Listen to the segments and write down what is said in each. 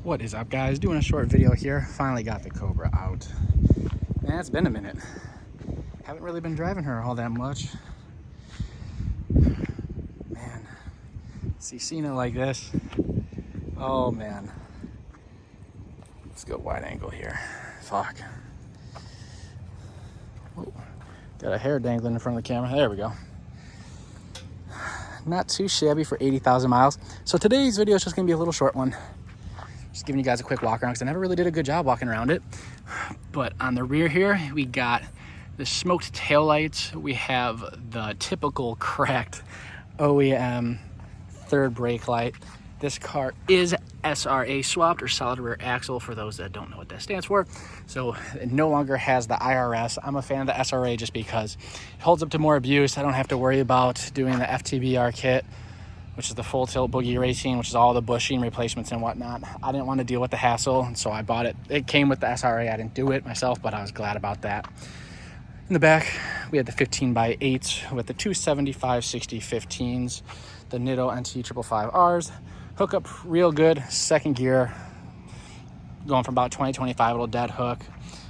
What is up, guys? Doing a short video here. Finally got the Cobra out. Man, it's been a minute. Haven't really been driving her all that much. Man, see Cena like this. Oh man. Let's go wide angle here. Fuck. Whoa. Got a hair dangling in front of the camera. There we go. Not too shabby for 80,000 miles. So today's video is just gonna be a little short one. Just giving you guys a quick walk around because I never really did a good job walking around it. But on the rear here, we got the smoked taillights. We have the typical cracked OEM third brake light. This car is SRA swapped, or solid rear axle, for those that don't know what that stands for. So it no longer has the IRS. I'm a fan of the SRA just because it holds up to more abuse. I don't have to worry about doing the FTBR kit, which is the full tilt boogie racing, which is all the bushing replacements and whatnot. I didn't want to deal with the hassle, and so I bought it. It came with the SRA. I didn't do it myself, but I was glad about that. In the back, we had the 15x8 with the two 75/60 15s, the Nitto NT 555Rs. Hookup real good, second gear, going from about 20-25, little dead hook.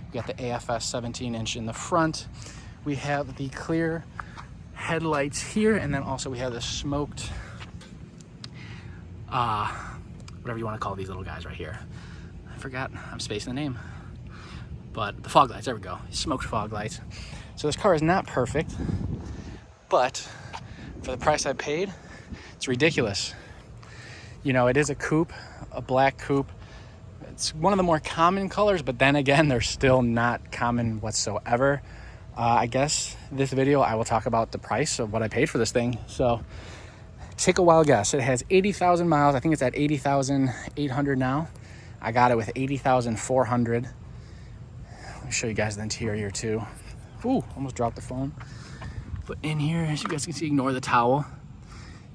We got the AFS 17-inch in the front. We have the clear headlights here, and then also we have the smoked whatever you want to call these little guys right here. I forgot, I'm spacing the name. But the fog lights, there we go. Smoked fog lights. So this car is not perfect, but for the price I paid, it's ridiculous. You know, it is a coupe, a black coupe. It's one of the more common colors, but then again, they're still not common whatsoever. I guess this video, I will talk about the price of what I paid for this thing. So take a wild guess. It has 80,000 miles. I think it's at 80,800 now. I got it with 80,400. Let me show you guys the interior too. Ooh, almost dropped the phone. But in here, as you guys can see, ignore the towel.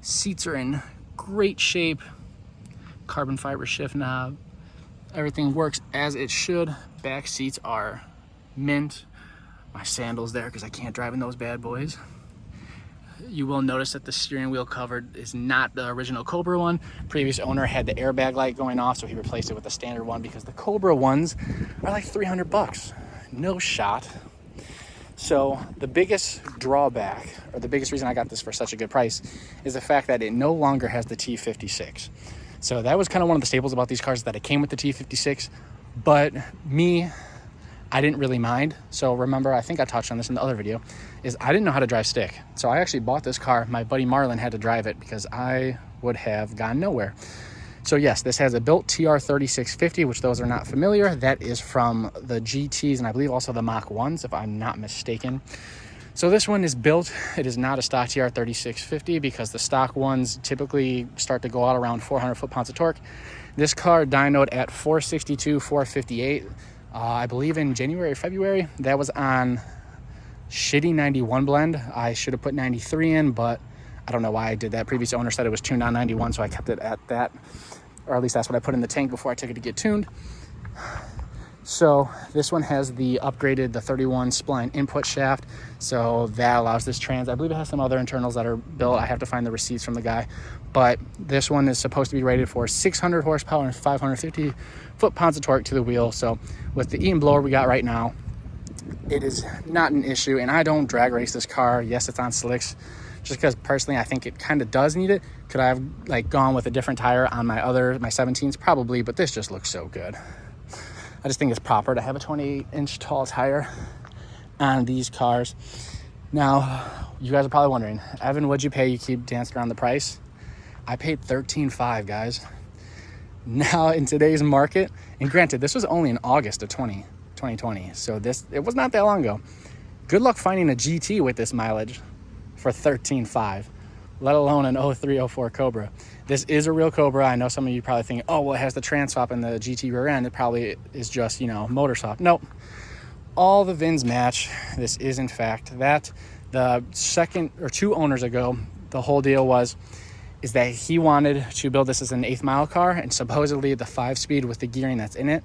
Seats are in great shape. Carbon fiber shift knob. Everything works as it should. Back seats are mint. My sandals there because I can't drive in those bad boys. You will notice that the steering wheel cover is not the original Cobra one. Previous owner had the airbag light going off, so he replaced it with the standard one because the Cobra ones are like 300 bucks. No shot. So the biggest drawback, or the biggest reason I got this for such a good price, is the fact that it no longer has the T56. So that was kind of one of the staples about these cars, that it came with the T56, but I didn't really mind. So remember, I think I touched on this in the other video, is I didn't know how to drive stick. So I actually bought this car. My buddy Marlon had to drive it because I would have gone nowhere. So yes, this has a built TR3650, which those are not familiar, that is from the GTs and I believe also the Mach 1s, if I'm not mistaken. So this one is built, it is not a stock TR3650 because the stock ones typically start to go out around 400 foot-pounds of torque. This car dynoed at 462, 458. I believe in January or February. That was on shitty 91 blend. I should have put 93 in, but I don't know why I did that. Previous owner said it was tuned on 91, so I kept it at that, or at least that's what I put in the tank before I took it to get tuned. So this one has the upgraded, the 31 spline input shaft, so that allows this trans. I believe it has some other internals that are built. I have to find the receipts from the guy, but this one is supposed to be rated for 600 horsepower and 550 foot-pounds of torque to the wheel. So with the Eaton blower we got right now, it is not an issue, and I don't drag race this car. Yes, it's on slicks, just because personally I think it kind of does need it. Could I have like gone with a different tire on my 17s? Probably, but this just looks so good. I just think it's proper to have a 28-inch tall tire on these cars. Now, you guys are probably wondering, Evan, what'd you pay? You keep dancing around the price. I paid $13,500, guys. Now, in today's market, and granted, this was only in August of 2020, so it was not that long ago. Good luck finding a GT with this mileage for $13,500, let alone an 03, 04 Cobra. This is a real Cobra. I know some of you probably think, oh, well, it has the trans swap and the GT rear end. It probably is just, you know, motor swap. Nope. All the VINs match. This is, in fact, that. The second or two owners ago, the whole deal is that he wanted to build this as an 8th mile car, and supposedly the 5-speed with the gearing that's in it,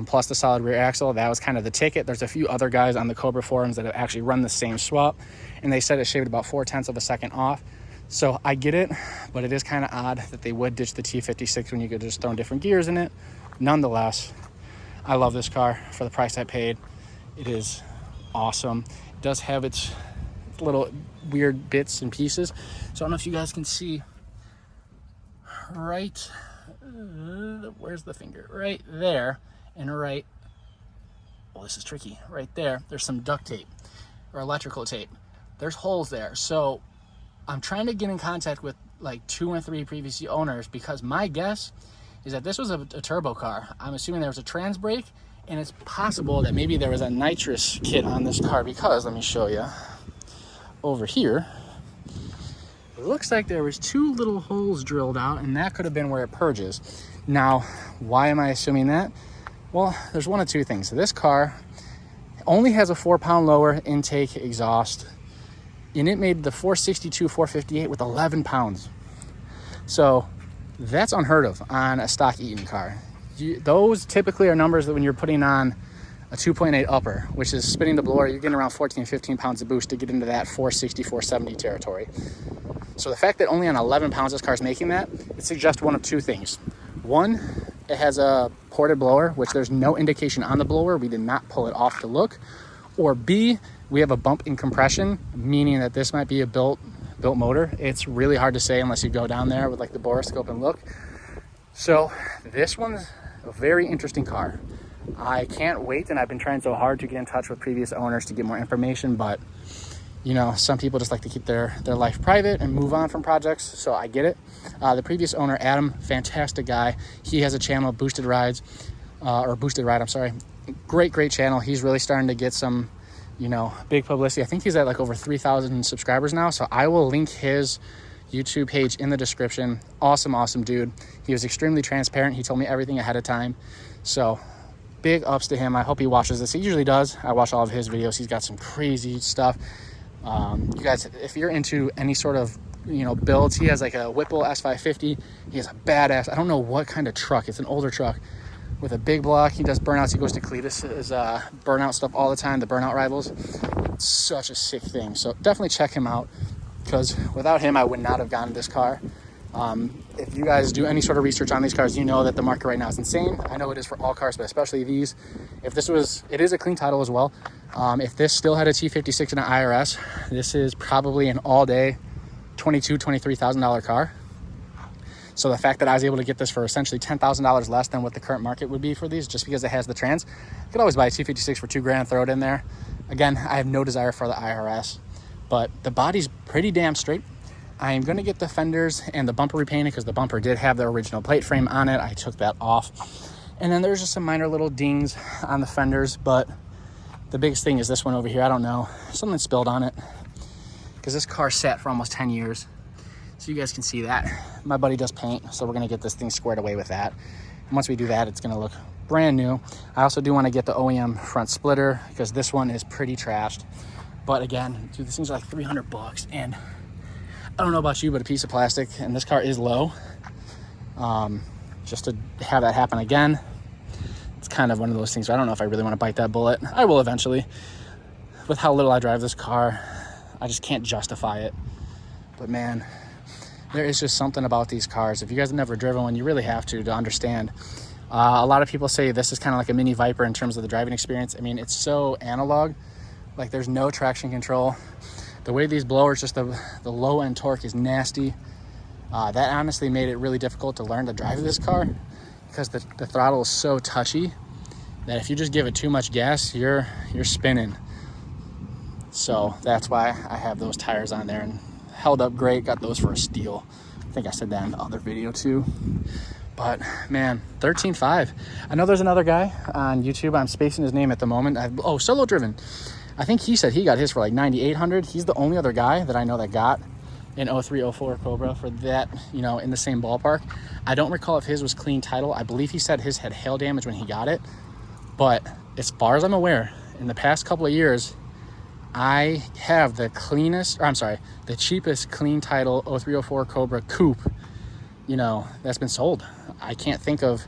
plus the solid rear axle, that was kind of the ticket. There's a few other guys on the Cobra forums that have actually run the same swap, and they said it shaved about 0.4 of a second off. So I get it, but it is kind of odd that they would ditch the T56 when you could just throw different gears in it. Nonetheless, I love this car for the price I paid. It is awesome. It does have its little weird bits and pieces. So I don't know if you guys can see right, where's the finger? Right there and right, well, this is tricky. Right there, there's some duct tape or electrical tape. There's holes there. So I'm trying to get in contact with like 2 or 3 previous owners, because my guess is that this was a turbo car. I'm assuming there was a trans brake, and it's possible that maybe there was a nitrous kit on this car, because let me show you over here. It looks like there was 2 little holes drilled out, and that could have been where it purges. Now, why am I assuming that? Well, there's one of 2 things. This car only has a 4-pound lower intake exhaust, and it made the 462, 458 with 11 pounds. So that's unheard of on a stock Eaton car. Those typically are numbers that when you're putting on a 2.8 upper, which is spinning the blower, you're getting around 14, 15 pounds of boost to get into that 460, 470 territory. So the fact that only on 11 pounds this car is making that, it suggests one of 2 things. One, it has a ported blower, which there's no indication on the blower. We did not pull it off to look. Or B, we have a bump in compression, meaning that this might be a built motor. It's really hard to say unless you go down there with like the borescope and look. So this one's a very interesting car. I can't wait, and I've been trying so hard to get in touch with previous owners to get more information, but you know, some people just like to keep their life private and move on from projects, so I get it. The previous owner, Adam, fantastic guy. He has a channel, Boosted Ride, I'm sorry. Great channel. He's really starting to get some, you know, big publicity. I think he's at like over 3,000 subscribers now, so I will link his YouTube page in the description. Awesome dude. He was extremely transparent. He told me everything ahead of time, so big ups to him. I hope he watches this. He usually does. I watch all of his videos. He's got some crazy stuff. You guys, if you're into any sort of, you know, builds, he has like a Whipple S550. He has a badass, I don't know what kind of truck. It's an older truck with a big block. He does burnouts. He goes to Cletus's burnout stuff all the time, the burnout rivals. It's such a sick thing. So definitely check him out, because without him, I would not have gotten this car. If you guys do any sort of research on these cars, you know that the market right now is insane. I know it is for all cars, but especially these. If this was, it is a clean title as well. If this still had a T56 and an IRS, this is probably an all-day $22,000, $23,000 car. So the fact that I was able to get this for essentially $10,000 less than what the current market would be for these, just because it has the trans, you could always buy a T56 for $2,000, throw it in there. Again, I have no desire for the IRS, but the body's pretty damn straight. I am going to get the fenders and the bumper repainted, because the bumper did have the original plate frame on it. I took that off. And then there's just some minor little dings on the fenders, but the biggest thing is this one over here. I don't know, something spilled on it, because this car sat for almost 10 years. So you guys can see that. My buddy does paint, so we're going to get this thing squared away with that. And once we do that, it's going to look brand new. I also do want to get the OEM front splitter, because this one is pretty trashed. But again, dude, these things are like $300, and I don't know about you, but a piece of plastic, and this car is low. Just to have that happen again, it's kind of one of those things where I don't know if I really want to bite that bullet. I will eventually. With how little I drive this car, I just can't justify it. But man, there is just something about these cars. If you guys have never driven one, you really have to understand. A lot of people say this is kind of like a mini Viper in terms of the driving experience. I mean, it's so analog. Like, there's no traction control. The way these blowers, just the low end torque is nasty. That honestly made it really difficult to learn to drive this car, because the throttle is so touchy that if you just give it too much gas, you're spinning. So that's why I have those tires on there, and held up great. Got those for a steal. I think I said that in the other video too. But man, 13.5. I know there's another guy on YouTube. I'm spacing his name at the moment. Solo Driven. I think he said he got his for like 9,800. He's the only other guy that I know that got an 0304 Cobra for that, you know, in the same ballpark. I don't recall if his was clean title. I believe he said his had hail damage when he got it. But as far as I'm aware, in the past couple of years, I have the cheapest clean title 0304 Cobra coupe, you know, that's been sold. I can't think of,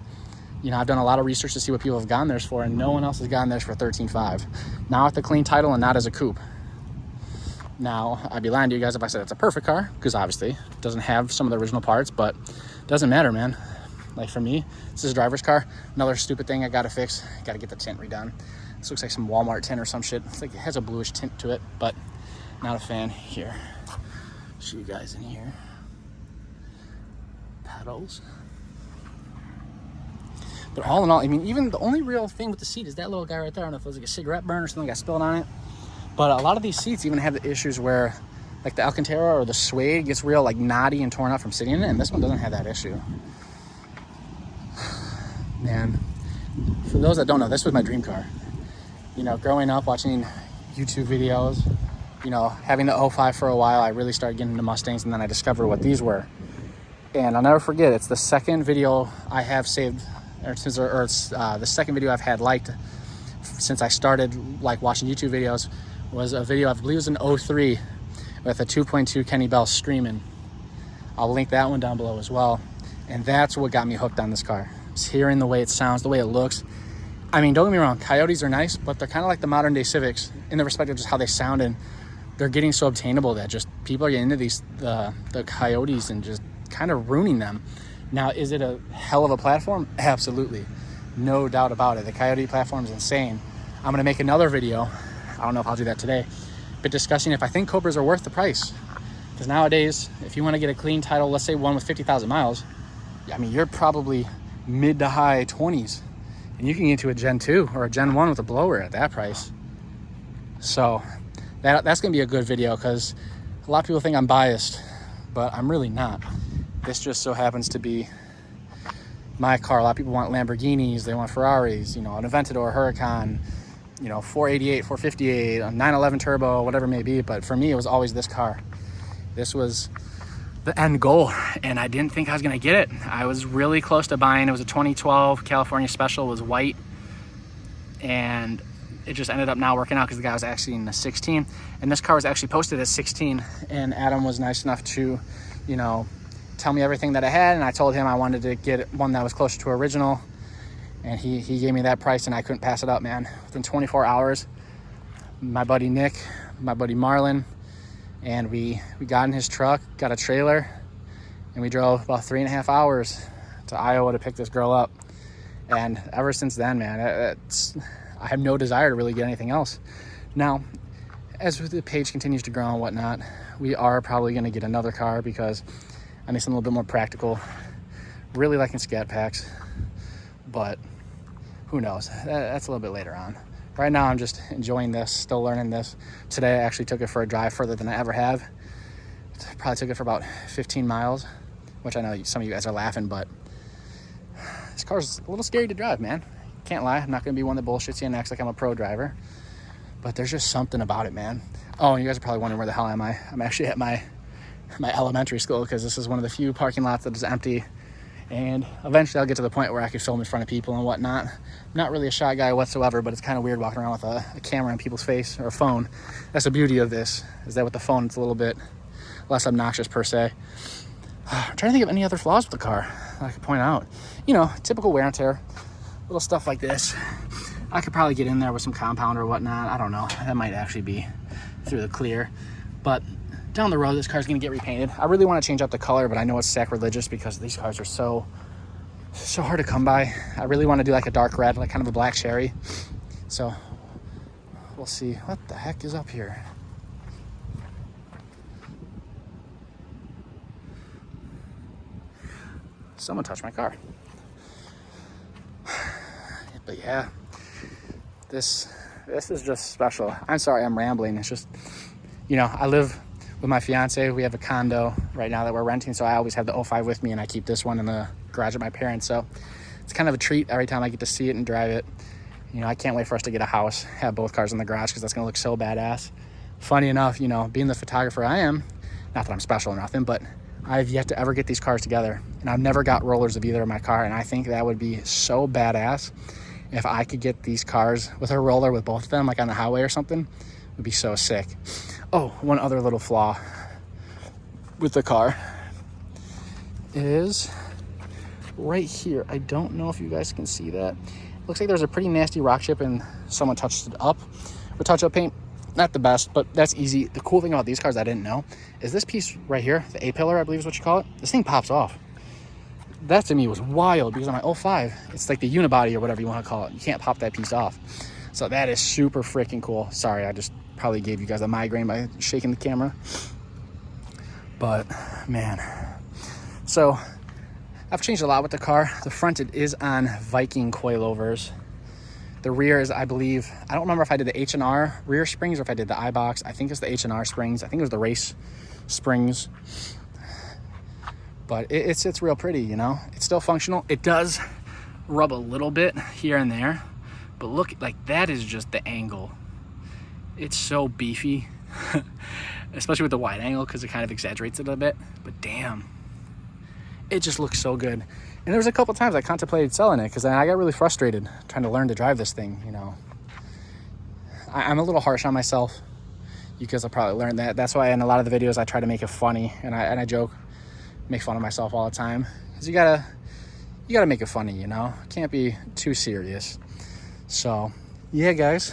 you know, I've done a lot of research to see what people have gotten theirs for, and no one else has gotten theirs for 13.5. Not with the clean title and not as a coupe. Now, I'd be lying to you guys if I said it's a perfect car, because obviously it doesn't have some of the original parts, but it doesn't matter, man. Like for me, this is a driver's car. Another stupid thing I gotta fix, gotta get the tint redone. This looks like some Walmart tint or some shit. It's like it has a bluish tint to it, but not a fan. Here, show you guys in here. Pedals. But all in all, I mean, even the only real thing with the seat is that little guy right there. I don't know if it was like a cigarette burn or something got spilled on it. But a lot of these seats even have the issues where like the Alcantara or the suede gets real like knotty and torn up from sitting in it, and this one doesn't have that issue. Man, for those that don't know, this was my dream car. You know, growing up watching YouTube videos, you know, having the 05 for a while, I really started getting into Mustangs, and then I discovered what these were. And I'll never forget, it's the second video I have saved, or it's the second video I've had liked since I started like watching YouTube videos. Was a video, I believe it was in 03, with a 2.2 Kenny Bell Screamin'. I'll link that one down below as well. And that's what got me hooked on this car. It's hearing the way it sounds, the way it looks. I mean, don't get me wrong, Coyotes are nice, but they're kind of like the modern day Civics in the respect of just how they sound, and they're getting so obtainable that just people are getting into these the Coyotes and just kind of ruining them. Now, is it a hell of a platform? Absolutely, no doubt about it. The Coyote platform is insane. I'm gonna make another video, I don't know if I'll do that today, but discussing if I think Cobras are worth the price. Because nowadays, if you want to get a clean title, let's say one with 50,000 miles, I mean, you're probably mid to high 20s, and you can get into a Gen 2 or a Gen 1 with a blower at that price. So that's gonna be a good video, because a lot of people think I'm biased, but I'm really not. This just so happens to be my car. A lot of people want Lamborghinis, they want Ferraris, you know, an Aventador, Huracan, you know, 488, 458, a 911 turbo, whatever it may be. But for me, it was always this car. This was the end goal, and I didn't think I was gonna get it. I was really close to buying. It was a 2012 California Special, it was white, and it just ended up not working out because the guy was actually in the 16, and this car was actually posted as 16, and Adam was nice enough to, you know, tell me everything that I had, and I told him I wanted to get one that was closer to original, and he gave me that price, and I couldn't pass it up, man. Within 24 hours, my buddy Nick, my buddy Marlon, and we got in his truck, got a trailer, and we drove about 3.5 hours to Iowa to pick this girl up. And ever since then, man, I have no desire to really get anything else. Now, as the page continues to grow and whatnot, we are probably going to get another car, because I need something a little bit more practical. Really liking scat packs, but who knows? That's a little bit later on. Right now, I'm just enjoying this, still learning this. Today, I actually took it for a drive further than I ever have. Probably took it for about 15 miles, which I know some of you guys are laughing, but this car's a little scary to drive, man. Can't lie, I'm not gonna be one that bullshits you and acts like I'm a pro driver, but there's just something about it, man. Oh, and you guys are probably wondering where the hell am I? I'm actually at my elementary school, because this is one of the few parking lots that is empty. And eventually I'll get to the point where I could film in front of people and whatnot. I'm not really a shy guy whatsoever, but it's kind of weird walking around with a camera in people's face, or a phone. That's the beauty of this, is that with the phone it's a little bit less obnoxious per se. I'm trying to think of any other flaws with the car that I could point out. You know, typical wear and tear, little stuff like this. I could probably get in there with some compound or whatnot. I don't know, that might actually be through the clear. But down the road, this car's gonna get repainted. I really want to change up the color, but I know it's sacrilegious because these cars are so hard to come by. I really want to do like a dark red, like kind of a black cherry. So we'll see. What the heck is up here? Someone touched my car. But yeah, this is just special. I'm sorry I'm rambling. It's just, you know, I live with my fiance. We have a condo right now that we're renting, so I always have the 05 with me, and I keep this one in the garage at my parents. So it's kind of a treat every time I get to see it and drive it. You know, I can't wait for us to get a house, have both cars in the garage, because that's gonna look so badass. Funny enough, you know, being the photographer I am, not that I'm special or nothing, but I've yet to ever get these cars together, and I've never got rollers of either of my car, and I think that would be so badass if I could get these cars with a roller with both of them, like on the highway or something. It would be so sick. Oh, one other little flaw with the car is right here. I don't know if you guys can see that. Looks like there's a pretty nasty rock chip and someone touched it up with touch-up paint. not the best, but that's easy. The cool thing about these cars I didn't know is this piece right here, the A-pillar, I believe is what you call it. This thing pops off. That to me was wild because on my 05, it's like the unibody or whatever you want to call it. You can't pop that piece off. So that is super freaking cool. Sorry, I just probably gave you guys a migraine by shaking the camera. But man, so I've changed a lot with the car. The front, it is on Viking coilovers. The rear is, I believe, I don't remember if I did the H&R rear springs or if I did the iBox. I think it's the H&R springs. I think it was the race springs. But it's real pretty, you know. It's still functional. It does rub a little bit here and there. But look, like that is just the angle. It's so beefy, especially with the wide angle because it kind of exaggerates it a bit. But damn, it just looks so good. And there was a couple times I contemplated selling it because I got really frustrated trying to learn to drive this thing, you know. I'm a little harsh on myself. You guys will probably learn that. That's why in a lot of the videos I try to make it funny and I joke, make fun of myself all the time. Because you gotta make it funny, you know. It can't be too serious. So yeah, guys,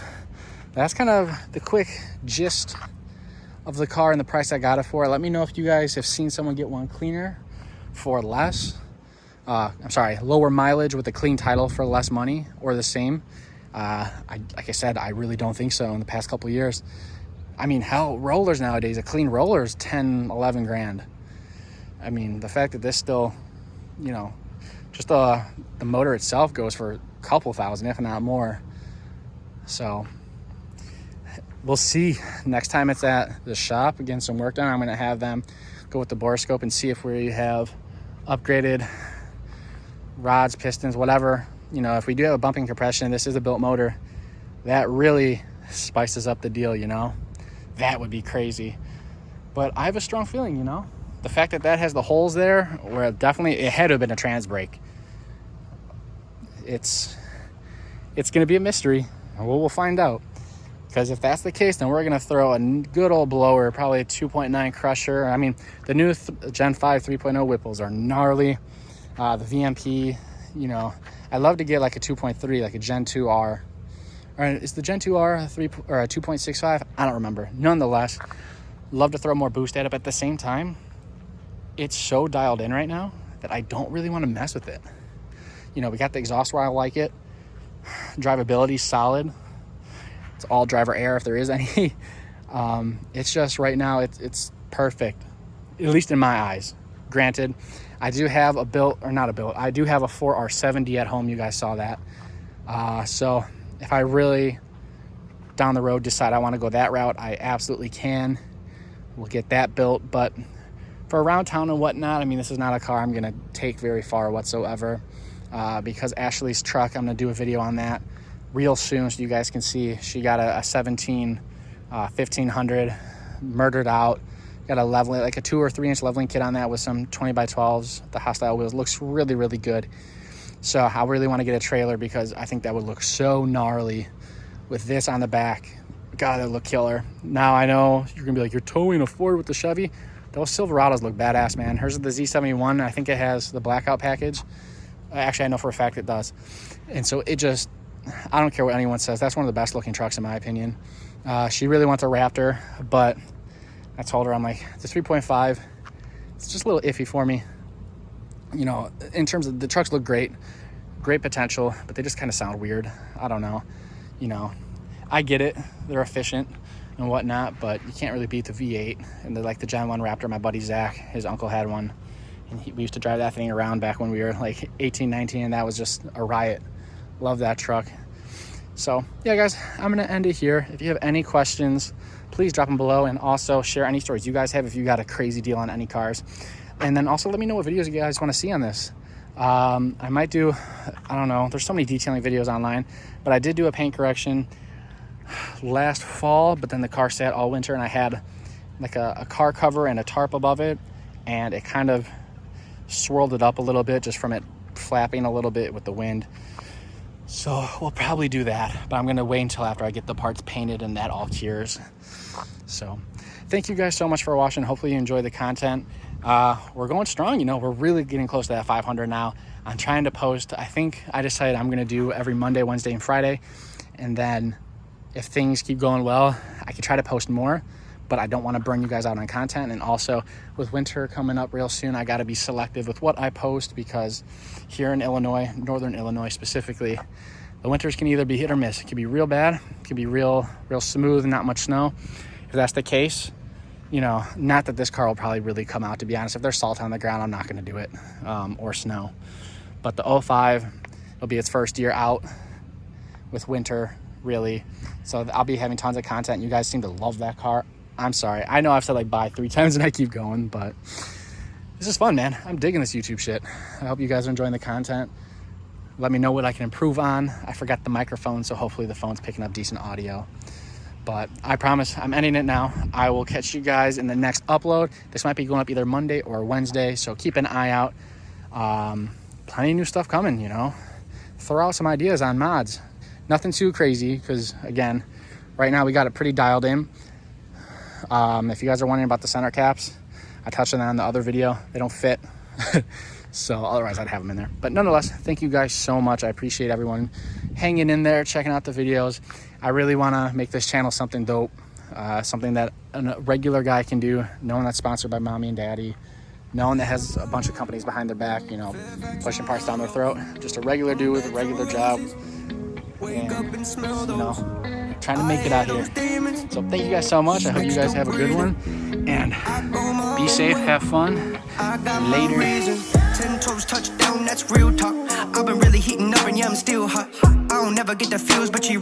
that's kind of the quick gist of the car and the price I got it for. Let me know if you guys have seen someone get one cleaner for less. I'm sorry, lower mileage with a clean title for less money or the same. Like I said, I really don't think so in the past couple of years. I mean, hell, rollers nowadays, a clean roller is 10, 11 grand. I mean, the fact that this still, you know, just the motor itself goes for a couple thousand, if not more. So we'll see next time it's at the shop, getting some work done. I'm going to have them go with the borescope and see if we have upgraded rods, pistons, whatever. You know, if we do have a bumping compression, this is a built motor, that really spices up the deal, you know. That would be crazy. But I have a strong feeling, you know, the fact that that has the holes there where definitely it had to have been a trans brake. It's going to be a mystery. We'll find out. Because if that's the case, then we're going to throw a good old blower, probably a 2.9 crusher. I mean, the new Gen 5 3.0 Whipples are gnarly. The VMP, you know, I'd love to get like a 2.3, like a Gen 2R. Or is the Gen 2R a 2.65? I don't remember. Nonetheless, love to throw more boost at it. But at the same time, it's so dialed in right now that I don't really want to mess with it. You know, we got the exhaust where I like it. Drivability solid. It's all driver air if there is any. It's just right now it's perfect, at least in my eyes. Granted, I do have a built, or not a built, I do have a 4R70 at home. You guys saw that. So if I really down the road decide I want to go that route, I absolutely can. We'll get that built. But for around town and whatnot, I mean, this is not a car I'm going to take very far whatsoever. Because Ashley's truck, I'm going to do a video on that real soon so you guys can see. She got a 17 1500 murdered out. Got a leveling, like a 2 or 3 inch leveling kit on that with some 20x12s. The hostile wheels looks really, really good. So I really want to get a trailer because I think that would look so gnarly with this on the back. God, that would look killer. Now I know you're gonna be like, you're towing a Ford with the Chevy. Those Silverados look badass, man. Hers is the Z71. I think it has the blackout package. Actually, I know for a fact it does. And so it just, I don't care what anyone says. That's one of the best looking trucks in my opinion. She really wants a Raptor, but I told her, I'm like, the 3.5, it's just a little iffy for me. You know, in terms of the trucks look great potential, but they just kind of sound weird. I don't know. You know, I get it. They're efficient and whatnot, but you can't really beat the V8. And they're like the Gen 1 Raptor. My buddy Zach, his uncle had one. And we used to drive that thing around back when we were like 18, 19, and that was just a riot. Love that truck. So yeah, guys, I'm gonna end it here. If you have any questions, please drop them below, and also share any stories you guys have if you got a crazy deal on any cars. And then also let me know what videos you guys want to see on this. I might do, I don't know, there's so many detailing videos online, but I did do a paint correction last fall, but then the car sat all winter and I had like a car cover and a tarp above it, and it kind of swirled it up a little bit just from it flapping a little bit with the wind. So we'll probably do that, but I'm gonna wait until after I get the parts painted and that all cures. So thank you guys so much for watching. Hopefully you enjoy the content. We're going strong, you know, we're really getting close to that 500 now. I'm trying to post, I think I decided I'm gonna do every Monday, Wednesday, and Friday. And then if things keep going well, I could try to post more, but I don't want to burn you guys out on content. And also with winter coming up real soon, I got to be selective with what I post, because here in Illinois, northern Illinois specifically, the winters can either be hit or miss. It can be real bad, it can be real smooth, not much snow. If that's the case, you know, not that this car will probably really come out, to be honest. If there's salt on the ground, I'm not going to do it, or snow. But the 05, it'll be its first year out with winter, really. So I'll be having tons of content. You guys seem to love that car. I'm sorry. I know I've said like bye 3 times and I keep going, but this is fun, man. I'm digging this YouTube shit. I hope you guys are enjoying the content. Let me know what I can improve on. I forgot the microphone, so hopefully the phone's picking up decent audio. But I promise I'm ending it now. I will catch you guys in the next upload. This might be going up either Monday or Wednesday, so keep an eye out. Plenty of new stuff coming, you know. Throw out some ideas on mods. Nothing too crazy, because again, right now we got it pretty dialed in. If you guys are wondering about the center caps, I touched on that in the other video. They don't fit. So otherwise I'd have them in there. But nonetheless, thank you guys so much. I appreciate everyone hanging in there, checking out the videos. I really want to make this channel something dope, something that a regular guy can do, knowing that's sponsored by mommy and daddy, knowing that has a bunch of companies behind their back, you know, pushing parts down their throat. Just a regular dude with a regular job. And, you know, trying to make it out here. So thank you guys so much. I hope you guys have a good one. And be safe, have fun. Later. 10 toes touchdown, that's real talk. I've been really heating up and yeah, I'm still hot. I don't never get the feels, but you